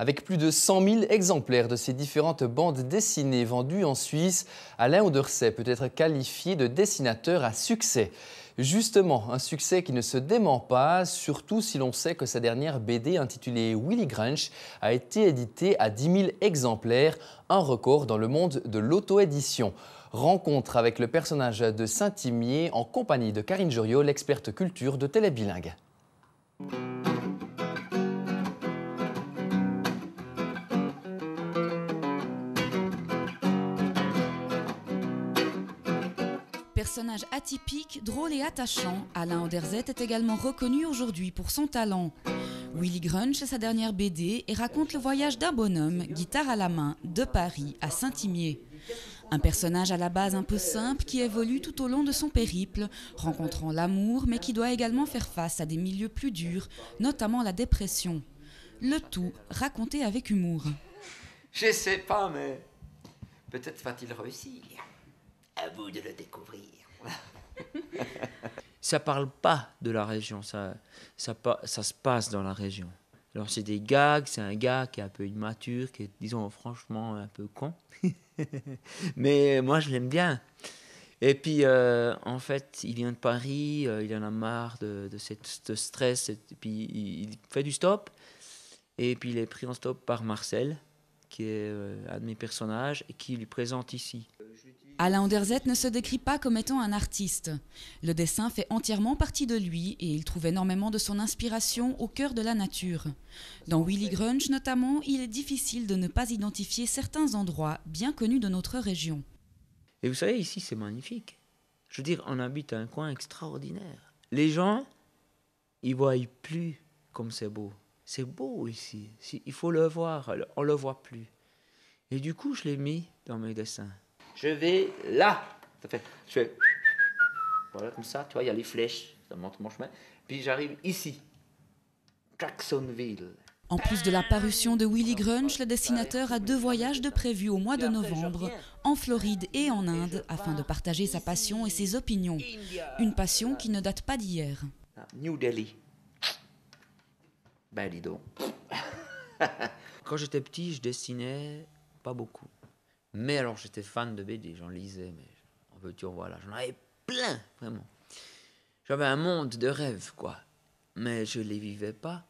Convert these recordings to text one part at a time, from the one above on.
Avec plus de 100 000 exemplaires de ces différentes bandes dessinées vendues en Suisse, Alain Auderset peut être qualifié de dessinateur à succès. Justement, un succès qui ne se dément pas, surtout si l'on sait que sa dernière BD intitulée Willy Grunch a été éditée à 10 000 exemplaires, un record dans le monde de l'auto-édition. Rencontre avec le personnage de Saint-Imier en compagnie de Karine Joriot, l'experte culture de Télébilingue. Personnage atypique, drôle et attachant, Alain Auderset est également reconnu aujourd'hui pour son talent. Willy Grunch est sa dernière BD et raconte le voyage d'un bonhomme, guitare à la main, de Paris à Saint-Imier. Un personnage à la base un peu simple qui évolue tout au long de son périple, rencontrant l'amour mais qui doit également faire face à des milieux plus durs, notamment la dépression. Le tout raconté avec humour. Je sais pas, mais peut-être va-t-il réussir. À vous de le découvrir. Ça parle pas de la région, ça se passe dans la région. Alors c'est des gags, c'est un gars qui est un peu immature, qui est, disons, franchement un peu con. Mais moi je l'aime bien. Et puis en fait, il vient de Paris, il en a marre de ce stress, et puis il fait du stop. Et puis il est pris en stop par Marcel, qui est un de mes personnages, et qui lui présente ici. Alain Auderset ne se décrit pas comme étant un artiste. Le dessin fait entièrement partie de lui et il trouve énormément de son inspiration au cœur de la nature. Dans Willy Grunch notamment, il est difficile de ne pas identifier certains endroits bien connus de notre région. Et vous savez, ici c'est magnifique. Je veux dire, on habite un coin extraordinaire. Les gens, ils ne voient plus comme c'est beau. C'est beau ici, il faut le voir, on ne le voit plus. Et du coup, je l'ai mis dans mes dessins. Je vais là, je fais voilà comme ça, tu vois, il y a les flèches, ça montre mon chemin. Puis j'arrive ici, Jacksonville. En plus de la parution de Willy Grunch, le dessinateur a 2 voyages de prévus au mois de novembre, en Floride et en Inde, afin de partager sa passion et ses opinions. Une passion qui ne date pas d'hier. New Delhi. Ben dis donc. Quand j'étais petit, je dessinais pas beaucoup. Mais alors j'étais fan de BD, j'en lisais, mais en veux-tu, voilà, j'en avais plein, vraiment. J'avais un monde de rêves, quoi. Mais je les vivais pas.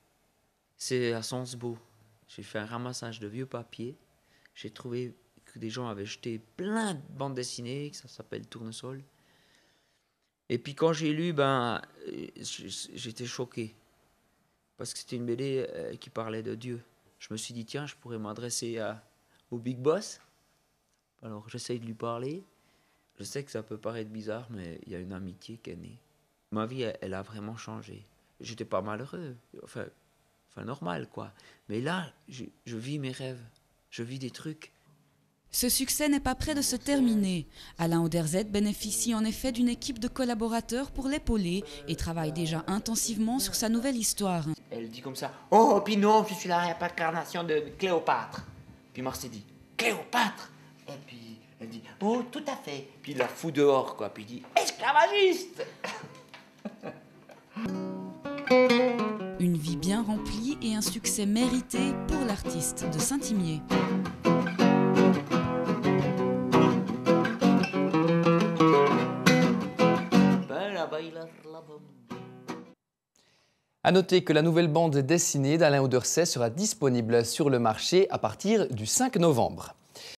C'est à Sensbo. J'ai fait un ramassage de vieux papiers. J'ai trouvé que des gens avaient jeté plein de bandes dessinées, que ça s'appelle Tournesol. Et puis quand j'ai lu, j'étais choqué. Parce que c'était une BD qui parlait de Dieu. Je me suis dit, tiens, je pourrais m'adresser au Big Boss. Alors j'essaye de lui parler. Je sais que ça peut paraître bizarre, mais il y a une amitié qui est née. Ma vie, elle a vraiment changé. J'étais pas malheureux, enfin normal quoi. Mais là, je vis mes rêves, je vis des trucs. Ce succès n'est pas près de se terminer. Alain Auderset bénéficie en effet d'une équipe de collaborateurs pour l'épauler et travaille déjà intensivement sur sa nouvelle histoire. Elle dit comme ça, oh, puis non, je suis la réincarnation de Cléopâtre. Puis Marcel dit, Cléopâtre? Et puis elle dit, oh, tout à fait. Puis il la fout dehors, quoi. Puis il dit, esclavagiste. Une vie bien remplie et un succès mérité pour l'artiste de Saint-Imier. A noter que la nouvelle bande dessinée d'Alain Auderset sera disponible sur le marché à partir du 5 novembre.